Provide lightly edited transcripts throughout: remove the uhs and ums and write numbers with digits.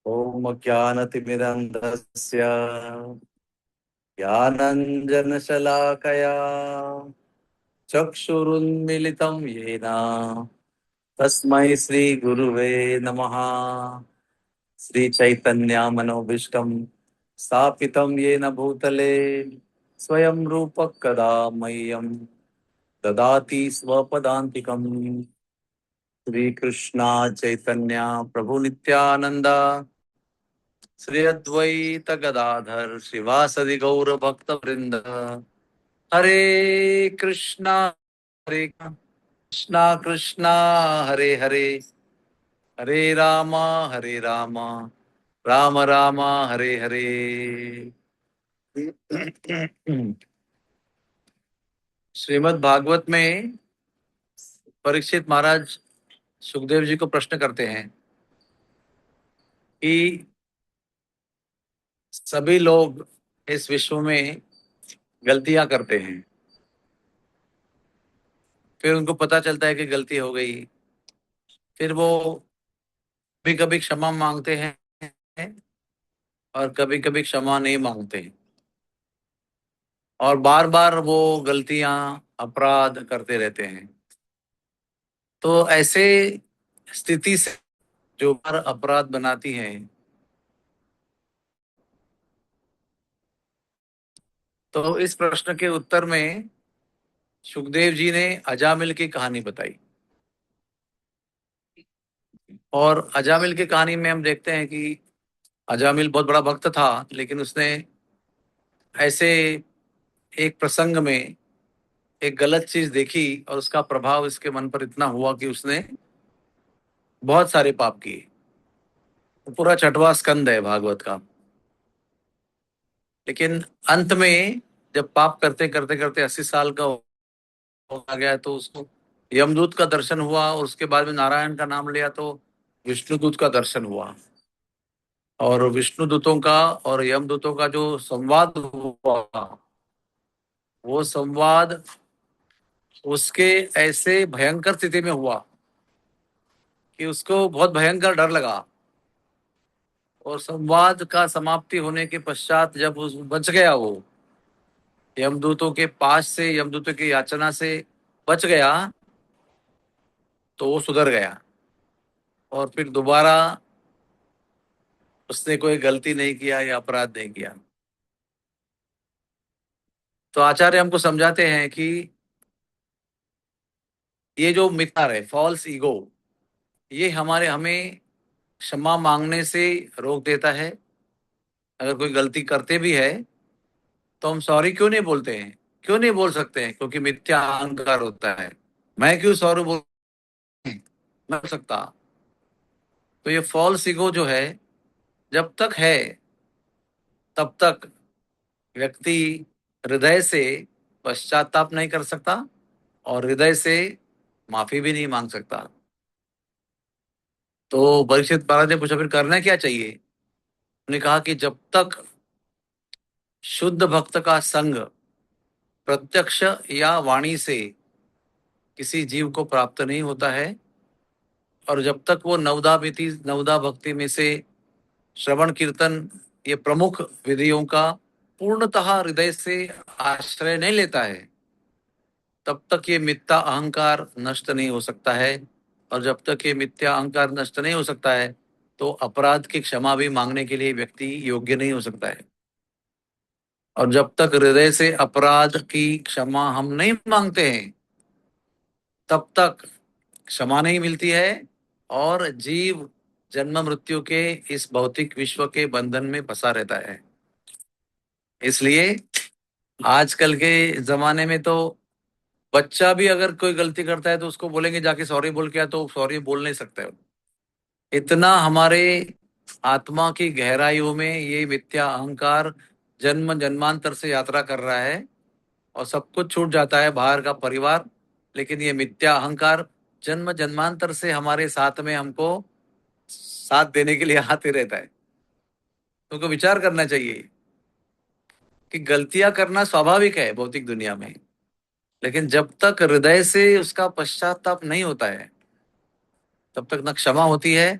ॐ ज्ञानतिमिरन्धस्य ज्ञानञ्जनशलाकया चक्षुरुन्मिलितं येन तस्मै श्रीगुरुवे नमः। श्रीचैतन्यमनोभीष्टं स्थापितं येन भूतले स्वयं रूपः कदा मह्यं ददाति स्वपदान्तिकम्। श्रीकृष्ण चैतन्य प्रभु नित्यानंद श्री अद्वैत गदाधर श्रीवासदि गौर भक्त वृंद। हरे कृष्णा कृष्णा हरे हरे, हरे राम राम राम हरे हरे। श्रीमद् भागवत में परीक्षित महाराज सुखदेव जी को प्रश्न करते हैं कि सभी लोग इस विश्व में गलतियां करते हैं। फिर उनको पता चलता है कि गलती हो गई, फिर वो कभी कभी क्षमा मांगते हैं और कभी कभी क्षमा नहीं मांगते हैं, और बार बार वो गलतियां अपराध करते रहते हैं। तो ऐसे स्थिति से जो बार अपराध बनाती है, तो इस प्रश्न के उत्तर में सुखदेव जी ने अजामिल की कहानी बताई। और अजामिल की कहानी में हम देखते हैं कि अजामिल बहुत बड़ा भक्त था, लेकिन उसने ऐसे एक प्रसंग में एक गलत चीज देखी और उसका प्रभाव इसके मन पर इतना हुआ कि उसने बहुत सारे पाप किए। तो पूरा छठवां स्कंद है भागवत का। लेकिन अंत में जब पाप करते करते करते 80 साल का हो गया, तो उसको यमदूत का दर्शन हुआ, और उसके बाद में नारायण का नाम लिया तो विष्णुदूत का दर्शन हुआ। और विष्णुदूतों का और यमदूतों का जो संवाद हुआ, वो संवाद उसके ऐसे भयंकर स्थिति में हुआ कि उसको बहुत भयंकर डर लगा। और संवाद का समाप्ति होने के पश्चात जब उस बच गया, वो यमदूतों के पास से, यमदूतों की याचना से बच गया, तो वो सुधर गया और फिर दोबारा उसने कोई गलती नहीं किया या अपराध नहीं किया। तो आचार्य हमको समझाते हैं कि ये जो मिथ्या है, फॉल्स ईगो, ये हमें क्षमा मांगने से रोक देता है। अगर कोई गलती करते भी है तो हम सॉरी क्यों नहीं बोलते हैं? क्यों नहीं बोल सकते हैं? क्योंकि मिथ्या अहंकार होता है। मैं क्यों सॉरी बोल मैं बोल सकता? तो ये फॉल्स ईगो जो है, जब तक है तब तक व्यक्ति हृदय से पश्चाताप नहीं कर सकता और हृदय से माफी भी नहीं मांग सकता। तो परीक्षित महाराज ने पूछा फिर करना क्या चाहिए? उन्होंने कहा कि जब तक शुद्ध भक्त का संग प्रत्यक्ष या वाणी से किसी जीव को प्राप्त नहीं होता है, और जब तक वो नवदा भक्ति में से श्रवण कीर्तन, ये प्रमुख विधियों का पूर्णतः हृदय से आश्रय नहीं लेता है, तब तक ये मिथ्या अहंकार नष्ट नहीं हो सकता है। और जब तक ये मिथ्या अहंकार नष्ट नहीं हो सकता है, तो अपराध की क्षमा भी मांगने के लिए व्यक्ति योग्य नहीं हो सकता है। और जब तक हृदय से अपराध की क्षमा हम नहीं मांगते हैं, तब तक क्षमा नहीं मिलती है, और जीव जन्म मृत्यु के इस भौतिक विश्व के बंधन में फंसा रहता है। इसलिए आजकल के जमाने में तो बच्चा भी अगर कोई गलती करता है तो उसको बोलेंगे जाके सॉरी बोल के आ, तो सॉरी बोल नहीं सकता है। इतना हमारे आत्मा की गहराइयों में ये मिथ्या अहंकार जन्म जन्मांतर से यात्रा कर रहा है, और सब कुछ छूट जाता है, बाहर का परिवार, लेकिन ये मिथ्या अहंकार जन्म जन्मांतर से हमारे साथ में हमको साथ देने के लिए आते रहता है। तुमको विचार करना चाहिए कि गलतियां करना स्वाभाविक है भौतिक दुनिया में, लेकिन जब तक हृदय से उसका पश्चाताप नहीं होता है, तब तक न क्षमा होती है,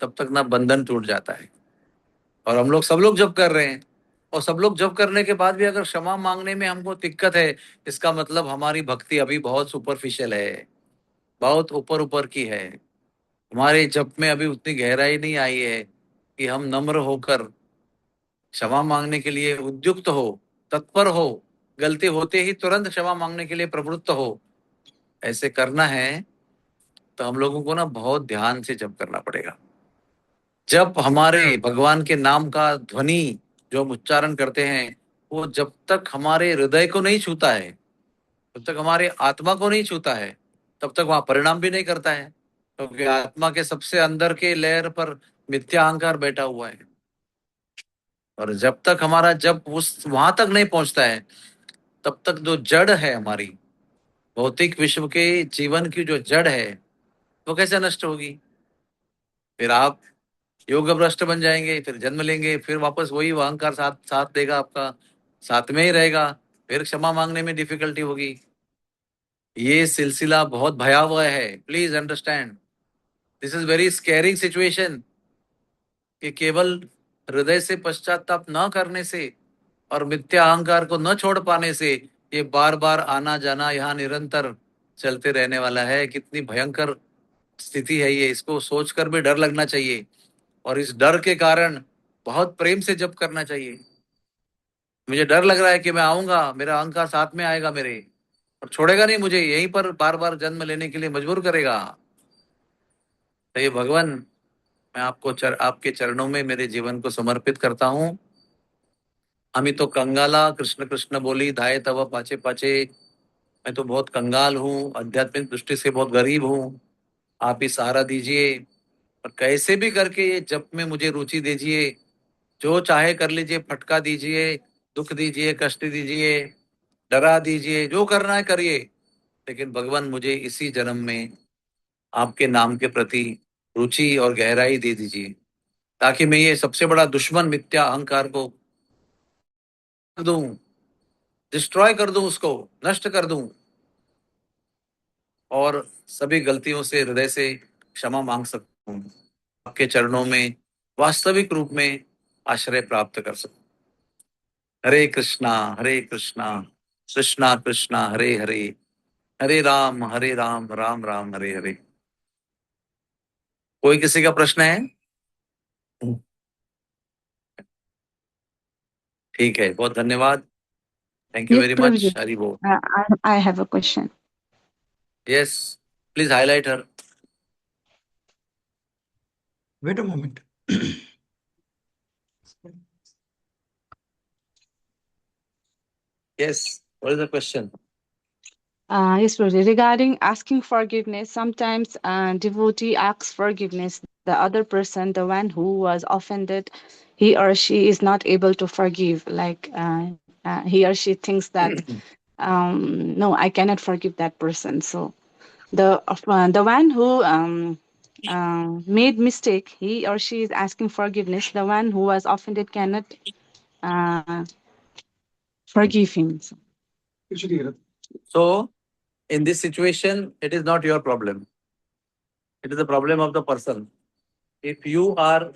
तब तक न बंधन टूट जाता है। और हम लोग सब लोग जप कर रहे हैं, और सब लोग जप करने के बाद भी अगर क्षमा मांगने में हमको दिक्कत है, इसका मतलब हमारी भक्ति अभी बहुत सुपरफिशियल है, बहुत ऊपर ऊपर की है। हमारे जप में अभी उतनी गहराई नहीं आई है कि हम नम्र होकर क्षमा मांगने के लिए उद्युक्त हो, तत्पर हो, गलती होते ही तुरंत क्षमा मांगने के लिए प्रवृत्त हो। ऐसे करना है तो हम लोगों को ना बहुत ध्यान से जप करना पड़ेगा। जब हमारे भगवान के नाम का ध्वनि जो हम उच्चारण करते हैं, वो जब तक हमारे हृदय को नहीं छूता है, जब तक हमारे आत्मा को नहीं छूता है, तब तक वहां परिणाम भी नहीं करता है, क्योंकि आत्मा के सबसे अंदर के लेयर पर मिथ्या अहंकार बैठा हुआ है। और जब तक हमारा जब उस वहां तक नहीं पहुंचता है, तब तक जो जड़ है हमारी भौतिक विश्व के जीवन की जो जड़ है, वो कैसे नष्ट होगी? फिर आप योग भ्रष्ट बन जाएंगे, फिर जन्म लेंगे, फिर वापस वही अहंकार साथ साथ देगा, आपका साथ में ही रहेगा, फिर क्षमा मांगने में डिफिकल्टी होगी। ये सिलसिला बहुत भयावह है, please understand. This is very scaring situation कि केवल हृदय से पश्चाताप न करने से और मिथ्या अहंकार को न छोड़ पाने से ये बार बार आना जाना यहाँ निरंतर चलते रहने वाला है। कितनी भयंकर स्थिति है ये, इसको सोचकर भी डर लगना चाहिए। और इस डर के कारण बहुत प्रेम से जप करना चाहिए। मुझे डर लग रहा है कि मैं आऊंगा, मेरा अहंकार साथ में आएगा मेरे, और छोड़ेगा नहीं मुझे, यहीं पर बार बार जन्म लेने के लिए मजबूर करेगा। तो ये भगवान, मैं आपके चरणों में मेरे जीवन को समर्पित करता हूँ। अमी तो कंगाला कृष्ण कृष्ण बोली धाये तब पाचे पाचे। मैं तो बहुत कंगाल हूँ, आध्यात्मिक दृष्टि से बहुत गरीब हूँ। आप ही सहारा दीजिए, और कैसे भी करके ये जप में मुझे रुचि दीजिए। जो चाहे कर लीजिए, फटका दीजिए, दुख दीजिए, कष्ट दीजिए, डरा दीजिए, जो करना है करिए। लेकिन भगवान मुझे इसी जन्म में आपके नाम के प्रति रुचि और गहराई दे दीजिए, ताकि मैं ये सबसे बड़ा दुश्मन मिथ्या अहंकार को कर दूं, डिस्ट्रॉय कर दूं, उसको नष्ट कर दूं, और सभी गलतियों से हृदय से क्षमा मांग सकूं, आपके चरणों में वास्तविक रूप में आश्रय प्राप्त कर सकूं। हरे कृष्णा, हरे कृष्णा, कृष्णा कृष्णा हरे हरे, हरे राम राम राम हरे हरे। कोई किसी का प्रश्न है? ठीक है, बहुत धन्यवाद। Thank you Yes, very Prabhuji. Much. Hari बोल। I have a question. Yes, please highlight her. Wait a moment. Yes, what is the question? Yes, Prabhuji. Regarding asking forgiveness, sometimes devotee asks forgiveness. The other person, the one who was offended, he or she is not able to forgive. Like he or she thinks that, no, I cannot forgive that person. So the one who made mistake, he or she is asking forgiveness. The one who was offended cannot uh, forgive him. So, in this situation, it is not your problem. It is the problem of the person. If you are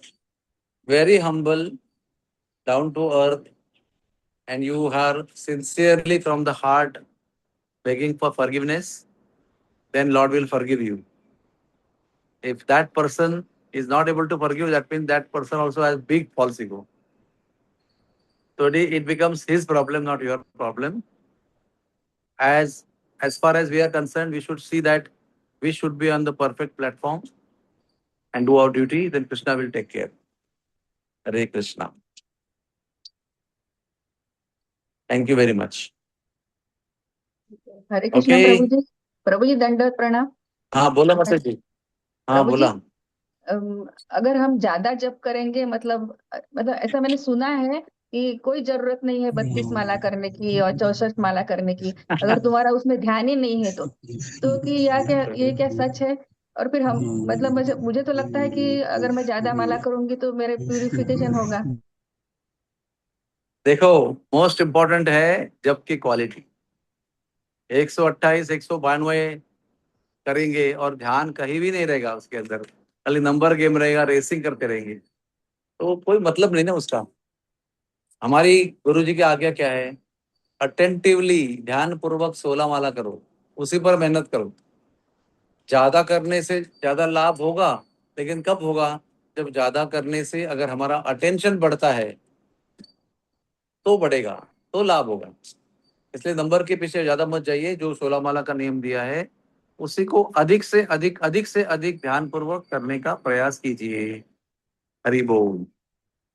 very humble, down to earth, and you are sincerely from the heart begging for forgiveness, then Lord will forgive you. If that person is not able to forgive, that means that person also has big false ego. So it becomes his problem, not your problem. As far as we are concerned, we should see that we should be on the perfect platform and do our duty. Then Krishna will take care. Hare Krishna. Thank you very much. Hare Krishna Okay. प्रभु जी दंडवत प्रणाम। हाँ बोला माता जी। हाँ प्रभु जी, बोला। अगर हम ज्यादा जप करेंगे, मतलब ऐसा मैंने सुना है कि कोई जरूरत नहीं है 32 माला करने की और 64 माला करने की, अगर तुम्हारा उसमें ध्यान ही नहीं है तो कि ये क्या सच है? और फिर हम, मतलब मुझे तो लगता है कि अगर मैं ज्यादा माला करूंगी तो मेरे प्यूरिफिकेशन होगा। देखो, मोस्ट इम्पोर्टेंट है जप की क्वालिटी। 128 192 करेंगे और ध्यान कहीं भी नहीं रहेगा उसके अंदर, खाली नंबर गेम रहेगा, रेसिंग करते रहेंगे। तो कोई मतलब नहीं ना उसका। हमारी गुरु जी की आज्ञा क्या है? अटेंटिवली, ध्यान पूर्वक 16 माला करो, उसी पर मेहनत करो। ज्यादा करने से ज्यादा लाभ होगा, लेकिन कब होगा? जब ज्यादा करने से अगर हमारा अटेंशन बढ़ता है तो बढ़ेगा, तो लाभ होगा। इसलिए नंबर के पीछे ज्यादा मत जाइए। जो 16 माला का नियम दिया है उसी को अधिक से अधिक ध्यान पूर्वक करने का प्रयास कीजिए। हरि बोल।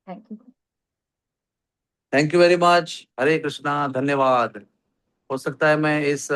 Thank you. Thank you very much. Hare Krishna, धन्यवाद। हो सकता है मैं इस